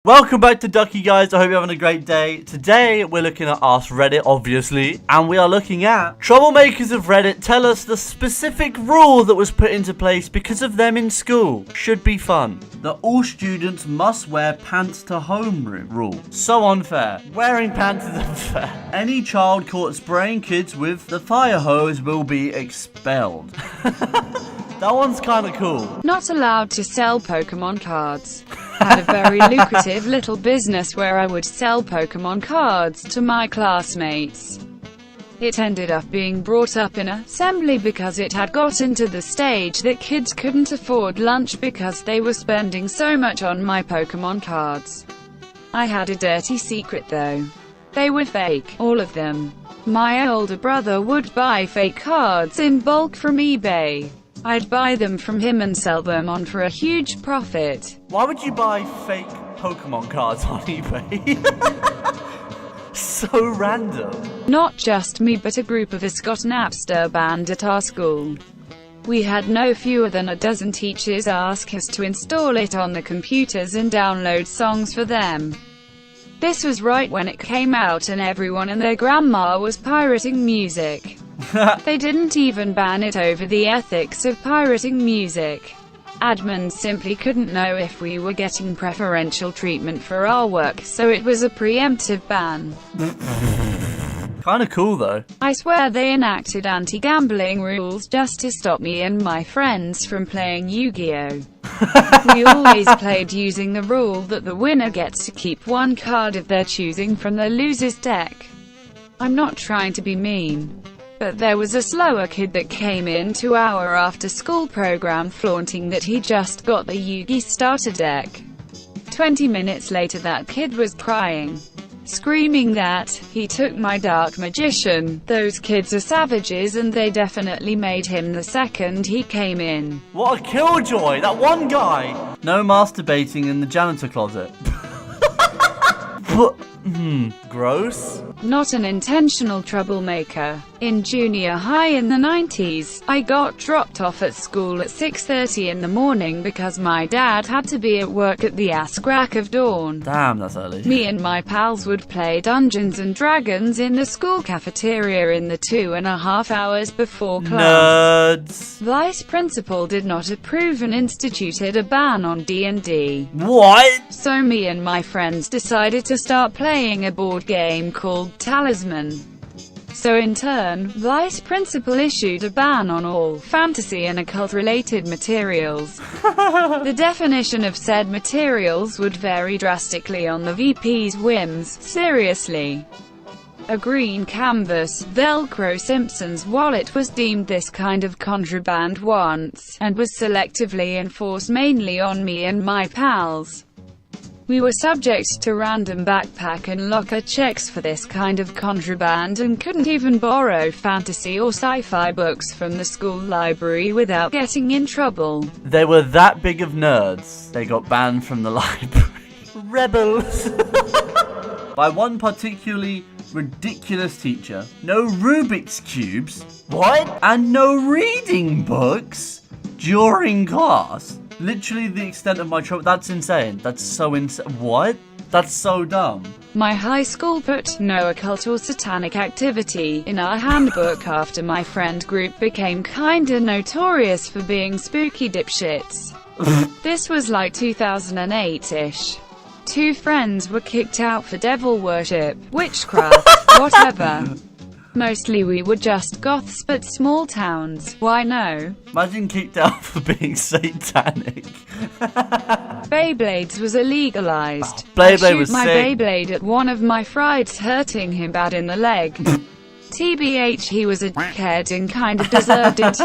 Welcome back to Ducky, guys. I hope you're having a great day. Today, we're looking at Askreddit, obviously, and we are looking at troublemakers of Reddit tell us the specific rule that was put into place because of them in school. Should be fun. That all students must wear pants to homeroom rule. So unfair. Wearing pants is unfair. Any child caught spraying kids with the fire hose will be expelled. That one's kind of cool. Not allowed to sell Pokemon cards. Had a very lucrative little business where I would sell Pokemon cards to my classmates. It ended up being brought up in assembly because it had gotten to the stage that kids couldn't afford lunch because they were spending so much on my Pokemon cards. I had a dirty secret though. They were fake, all of them. My older brother would buy fake cards in bulk from eBay. I'd buy them from him and sell them on for a huge profit. Why would you buy fake Pokemon cards on eBay? So random. Not just me but a group of us got Napster banned at our school. We had no fewer than a dozen teachers ask us to install it on the computers and download songs for them. This was right when it came out and everyone and their grandma was pirating music. They didn't even ban it over the ethics of pirating music. Admins simply couldn't know if we were getting preferential treatment for our work, so it was a preemptive ban. Kinda cool though. I swear they enacted anti-gambling rules just to stop me and my friends from playing Yu-Gi-Oh! We always played using the rule that the winner gets to keep one card of their choosing from the loser's deck. I'm not trying to be mean, but there was a slower kid that came into our after-school program flaunting that he just got the Yu-Gi starter deck. 20 minutes later that kid was crying, screaming that he took my Dark Magician. Those kids are savages and they definitely made him the second he came in. What a killjoy, that one guy! No masturbating in the janitor closet. But, gross. Not an intentional troublemaker. In junior high in the 90s, I got dropped off at school at 6:30 in the morning because my dad had to be at work at the crack of dawn. Damn, that's early. Me and my pals would play Dungeons and Dragons in the school cafeteria in the 2.5 hours before class. Nerds. Vice principal did not approve and instituted a ban on D&D. What? So me and my friends decided to start playing a board game called Talisman. So in turn, Vice Principal issued a ban on all fantasy and occult-related materials. The definition of said materials would vary drastically on the VP's whims. Seriously. A green canvas, Velcro Simpson's wallet was deemed this kind of contraband once, and was selectively enforced mainly on me and my pals. We were subject to random backpack and locker checks for this kind of contraband and couldn't even borrow fantasy or sci-fi books from the school library without getting in trouble. They were that big of nerds, they got banned from the library. Rebels. By one particularly ridiculous teacher. No Rubik's Cubes. What? And no reading books during class. Literally the extent of my trouble. That's insane. That's so insane. What? That's so dumb. My high school put no occult or satanic activity in our handbook after my friend group became kinda notorious for being spooky dipshits. This was like 2008-ish. 2 friends were kicked out for devil worship, witchcraft, whatever. Mostly we were just goths, but small towns, why no? Imagine kicked out for being satanic. Beyblades was illegalized. Beyblade was my sick. Beyblade at one of my friends, hurting him bad in the leg. TBH, he was a dickhead and kind of deserved it.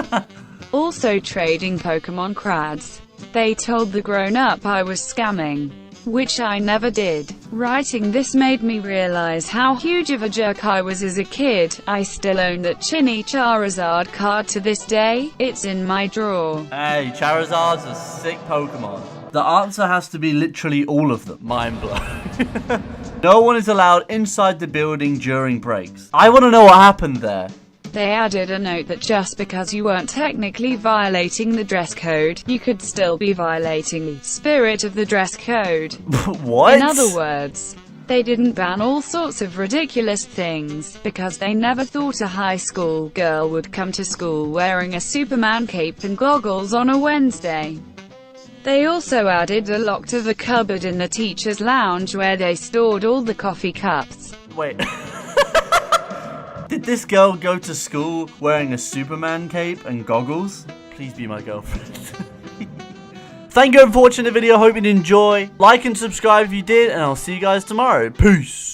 Also trading Pokemon cards. They told the grown-up I was scamming, which I never did. Writing this made me realize how huge of a jerk I was as a kid. I still own that Chinny Charizard card to this day. It's in my drawer. Hey, Charizard's a sick Pokemon. The answer has to be literally all of them. Mind blown. No one is allowed inside the building during breaks. I want to know what happened there. They added a note that just because you weren't technically violating the dress code, you could still be violating the spirit of the dress code. What? In other words, they didn't ban all sorts of ridiculous things, because they never thought a high school girl would come to school wearing a Superman cape and goggles on a Wednesday. They also added a lock to the cupboard in the teacher's lounge where they stored all the coffee cups. Wait. Did this girl go to school wearing a Superman cape and goggles? Please be my girlfriend. Thank you for watching the video. Hope you enjoy. Like and subscribe if you did, and I'll see you guys tomorrow. Peace.